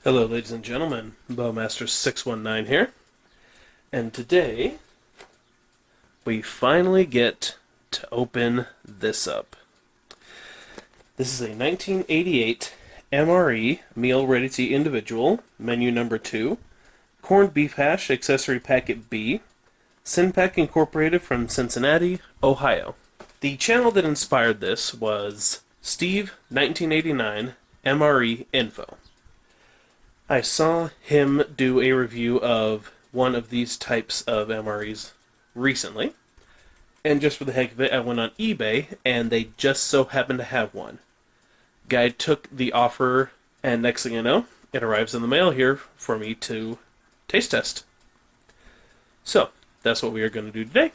Hello, ladies and gentlemen. Bowmaster619 here. And today, we finally get to open this up. This is a 1988 MRE Meal Ready to Eat Individual, menu number 2, corned beef hash, accessory packet B, Sinpack Incorporated from Cincinnati, Ohio. The channel that inspired this was Steve1989 MRE Info. I saw him do a review of one of these types of MREs recently, and just for the heck of it, I went on eBay, and they just so happened to have one. Guy took the offer, and next thing I know, it arrives in the mail here for me to taste test. So, that's what we are going to do today.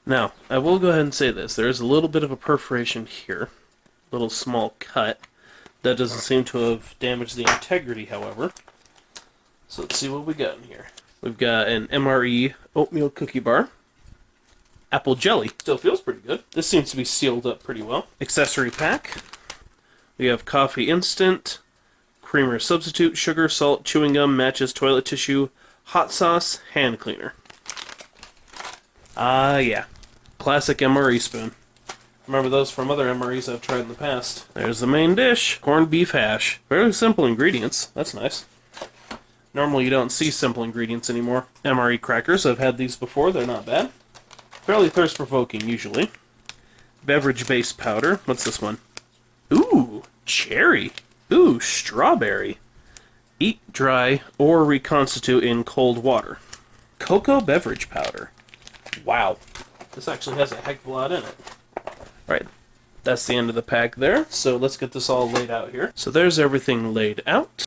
Now, I will go ahead and say this. There is a little bit of a perforation here. A little small cut. That doesn't seem to have damaged the integrity, however. So let's see what we got in here. We've got an MRE oatmeal cookie bar. Apple jelly. Still feels pretty good. This seems to be sealed up pretty well. Accessory pack. We have coffee instant, creamer substitute, sugar, salt, chewing gum, matches, toilet tissue, hot sauce, hand cleaner. Yeah. Classic MRE spoon. Remember those from other MREs I've tried in the past. There's the main dish. Corned beef hash. Very simple ingredients. That's nice. Normally you don't see simple ingredients anymore. MRE crackers. I've had these before. They're not bad. Fairly thirst-provoking, usually. Beverage base powder. What's this one? Ooh, cherry. Ooh, strawberry. Eat dry or reconstitute in cold water. Cocoa beverage powder. Wow. This actually has a heck of a lot in it. Alright, that's the end of the pack there. So let's get this all laid out here. So there's everything laid out.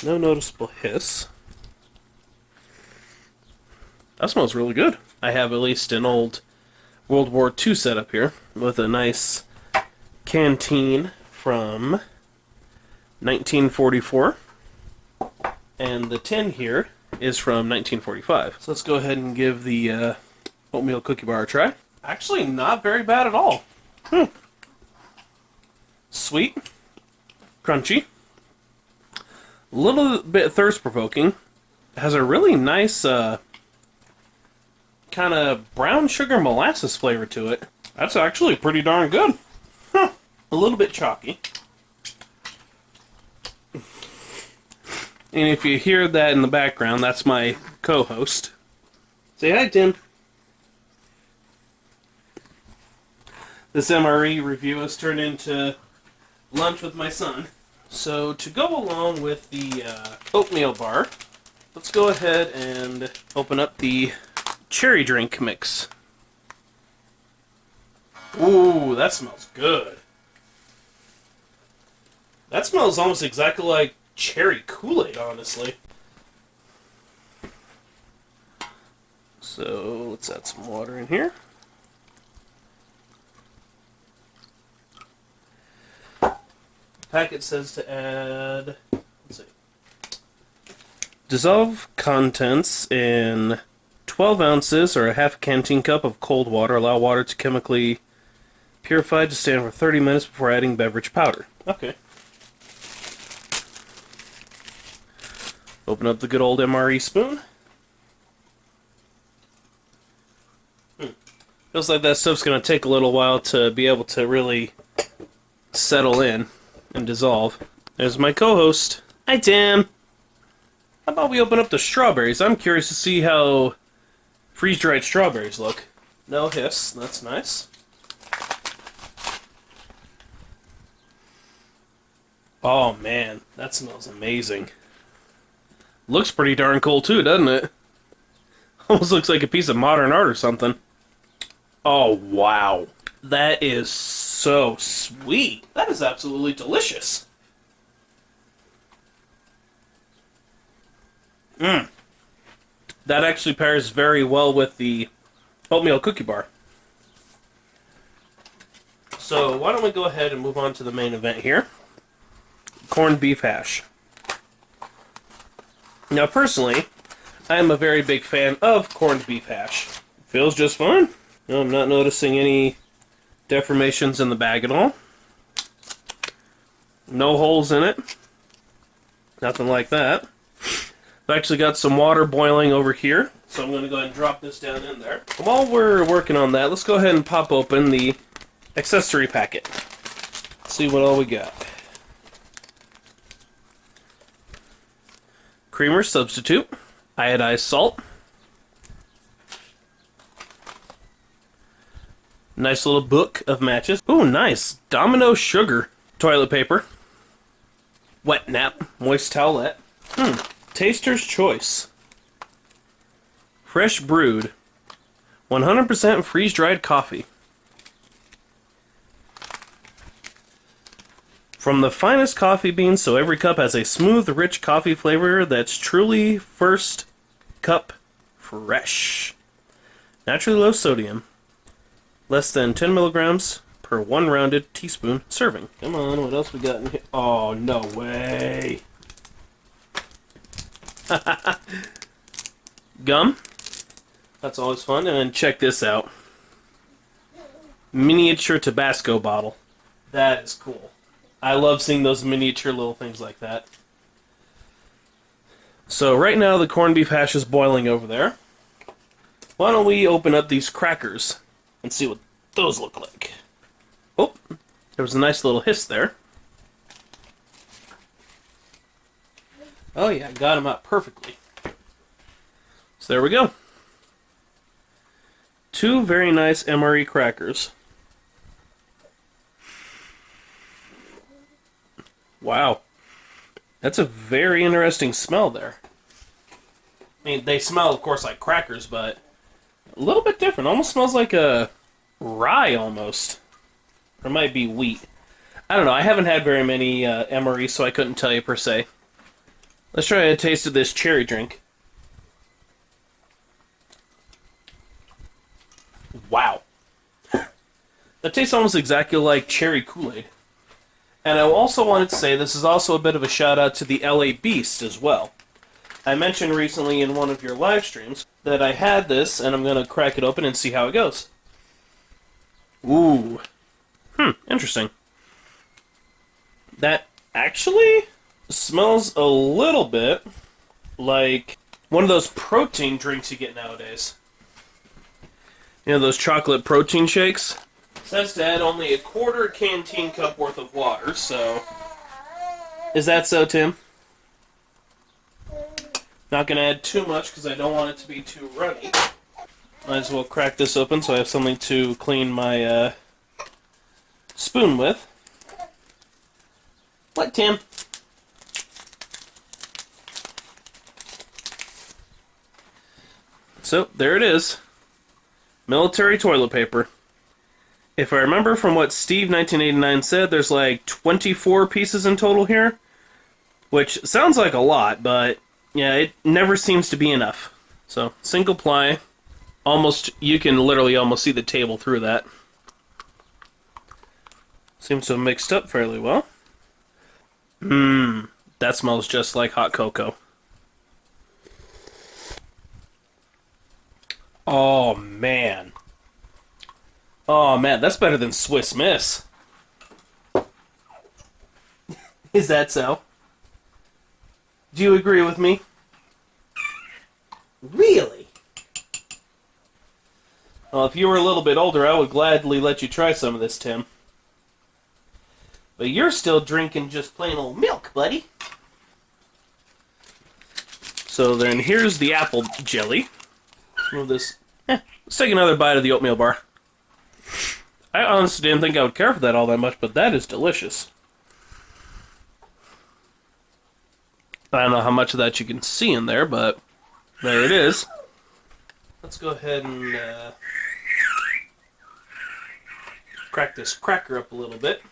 No noticeable hiss. That smells really good. I have at least an old World War II setup here with a nice canteen from 1944. And the tin here is from 1945. So let's go ahead and give the oatmeal cookie bar a try. Actually, not very bad at all. Sweet. Crunchy. A little bit thirst-provoking. Has a really nice kind of brown sugar molasses flavor to it. That's actually pretty darn good. A little bit chalky. And if you hear that in the background, that's my co-host. Say hi, Tim. This MRE review has turned into lunch with my son. So to go along with the oatmeal bar, let's go ahead and open up the cherry drink mix. Ooh, that smells good. That smells almost exactly like cherry Kool-Aid, honestly. So let's add some water in here. Packet says to add, let's see, dissolve contents in 12 ounces or a half canteen cup of cold water. Allow water to chemically purify to stand for 30 minutes before adding beverage powder. Okay. Open up the good old MRE spoon. Feels like that stuff's going to take a little while to be able to really settle in and dissolve. There's my co-host. Hi, Tim. How about we open up the strawberries? I'm curious to see how freeze-dried strawberries look. No hiss. That's nice. Oh, man. That smells amazing. Looks pretty darn cool too, doesn't it? Almost looks like a piece of modern art or something. Oh, wow. That is so sweet. That is absolutely delicious. That actually pairs very well with the oatmeal cookie bar. So why don't we go ahead and move on to the main event here. Corned beef hash. Now, personally, I am a very big fan of corned beef hash. Feels just fine. No, I'm not noticing any deformations in the bag at all. No holes in it. Nothing like that. I've actually got some water boiling over here, so I'm going to go ahead and drop this down in there. While we're working on that, let's go ahead and pop open the accessory packet. Let's see what all we got. Creamer substitute, iodized salt, nice little book of matches. Ooh, nice. Domino sugar. Toilet paper. Wet nap. Moist towelette. Taster's choice. Fresh brewed. 100% freeze-dried coffee. From the finest coffee beans, so every cup has a smooth, rich coffee flavor that's truly first cup fresh. Naturally low sodium. Less than 10 milligrams per one rounded teaspoon serving. Come on, what else we got in here? Oh, no way. Gum. That's always fun. And then check this out. Miniature Tabasco bottle. That is cool. I love seeing those miniature little things like that. So right now the corned beef hash is boiling over there. Why don't we open up these crackers and see what those look like. Oh, there was a nice little hiss there. Oh yeah, got them out perfectly. So there we go. Two very nice MRE crackers. Wow. That's a very interesting smell there. I mean, they smell, of course, like crackers, but a little bit different. Almost smells like a rye, almost. Or it might be wheat. I don't know. I haven't had very many MRE, so I couldn't tell you per se. Let's try a taste of this cherry drink. Wow. That tastes almost exactly like cherry Kool-Aid. And I also wanted to say this is also a bit of a shout out to the LA Beast as well. I mentioned recently in one of your live streams that I had this, and I'm going to crack it open and see how it goes. Ooh. Interesting. That actually smells a little bit like one of those protein drinks you get nowadays. You know, those chocolate protein shakes? It says to add only a quarter canteen cup worth of water, so... Is that so, Tim? Not going to add too much because I don't want it to be too runny. Might as well crack this open so I have something to clean my spoon with. What, Tim? So, there it is. Military toilet paper. If I remember from what Steve1989 said, there's like 24 pieces in total here. Which sounds like a lot, but yeah, it never seems to be enough. So, single ply. Almost, you can literally almost see the table through that. Seems to have mixed up fairly well. That smells just like hot cocoa. Oh, man. Oh, man, that's better than Swiss Miss. Is that so? Do you agree with me? Really? Well, if you were a little bit older, I would gladly let you try some of this, Tim. But you're still drinking just plain old milk, buddy. So then here's the apple jelly. Move this. Let's take another bite of the oatmeal bar. I honestly didn't think I would care for that all that much, but that is delicious. I don't know how much of that you can see in there, but there it is. Let's go ahead and crack this cracker up a little bit.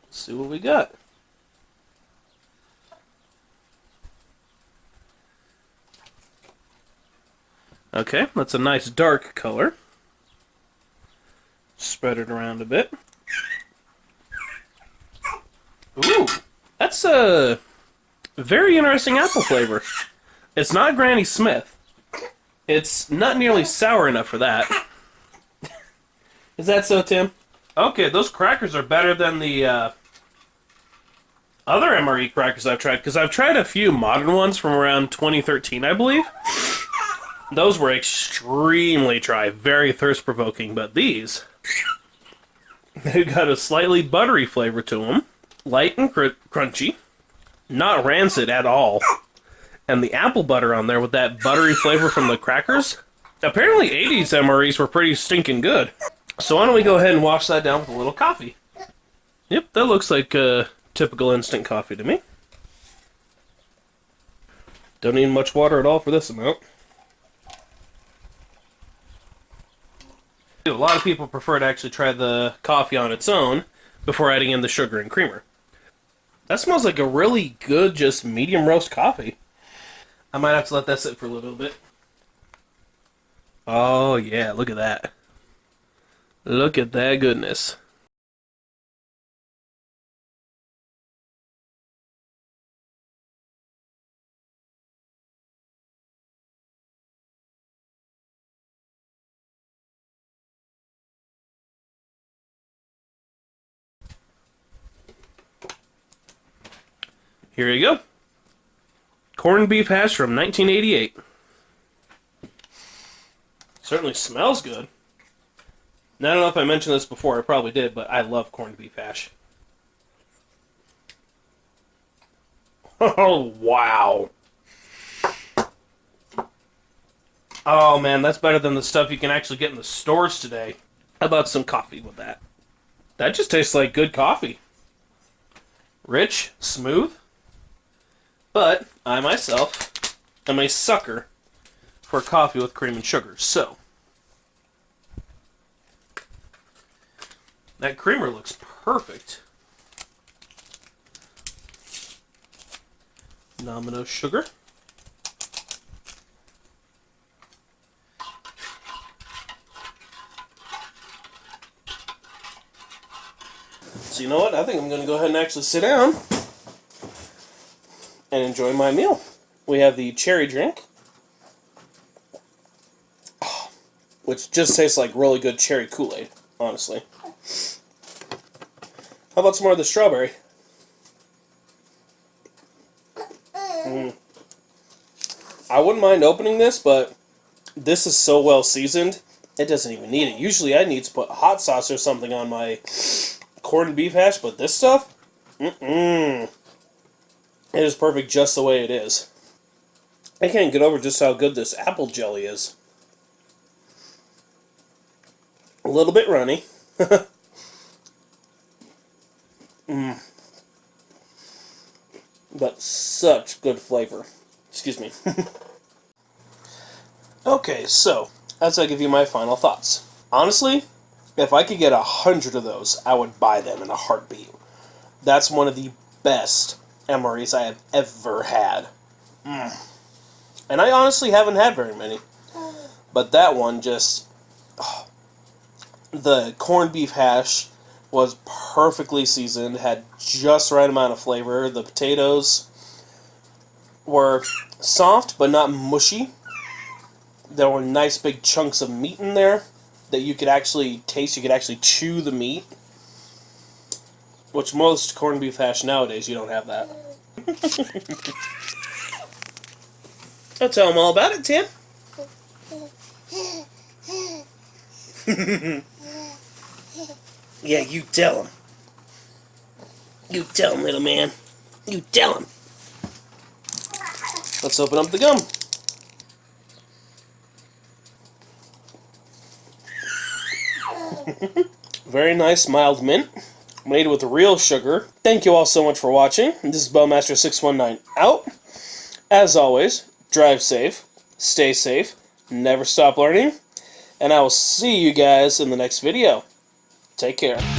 Let's see what we got. Okay, that's a nice dark color. Spread it around a bit. Ooh, that's Very interesting apple flavor. It's not Granny Smith. It's not nearly sour enough for that. Is that so, Tim? Okay, those crackers are better than the other MRE crackers I've tried, because I've tried a few modern ones from around 2013, I believe. Those were extremely dry, very thirst-provoking, but these, they've got a slightly buttery flavor to them, light and crunchy, not rancid at all, and the apple butter on there with that buttery flavor from the crackers. Apparently 80s MREs were pretty stinking good. So why don't we go ahead and wash that down with a little coffee. Yep, that looks like typical instant coffee to me. Don't need much water at all for this amount. A lot of people prefer to actually try the coffee on its own before adding in the sugar and creamer. That smells like a really good, just medium roast coffee. I might have to let that sit for a little bit. Oh yeah, look at that. Look at that goodness. Here you go. Corned beef hash from 1988. Certainly smells good. Now, I don't know if I mentioned this before, I probably did, but I love corned beef hash. Oh, wow. Oh, man, that's better than the stuff you can actually get in the stores today. How about some coffee with that? That just tastes like good coffee. Rich, smooth. But I myself am a sucker for coffee with cream and sugar, so that creamer looks perfect. Nomino sugar. So you know what? I think I'm going to go ahead and actually sit down and enjoy my meal. We have the cherry drink, which just tastes like really good cherry Kool-Aid, honestly. How about some more of the strawberry? I wouldn't mind opening this, but this is so well seasoned, it doesn't even need it. Usually I need to put hot sauce or something on my corned beef hash, but this stuff, it is perfect just the way it is. I can't get over just how good this apple jelly is. A little bit runny. But such good flavor. Excuse me. Okay, so, as I give you my final thoughts. Honestly, if I could get 100 of those, I would buy them in a heartbeat. That's one of the best MREs I have ever had. And I honestly haven't had very many. But that one just... the corned beef hash was perfectly seasoned, had just the right amount of flavor. The potatoes were soft but not mushy. There were nice big chunks of meat in there that you could actually taste. You could actually chew the meat. Which most corned beef hash nowadays, you don't have that. I'll tell them all about it, Tim. Yeah, you tell him. You tell him, little man. You tell him. Let's open up the gum. Very nice mild mint. Made with real sugar. Thank you all so much for watching. This is Bowmaster619 out. As always, drive safe, stay safe, never stop learning, and I will see you guys in the next video. Take care.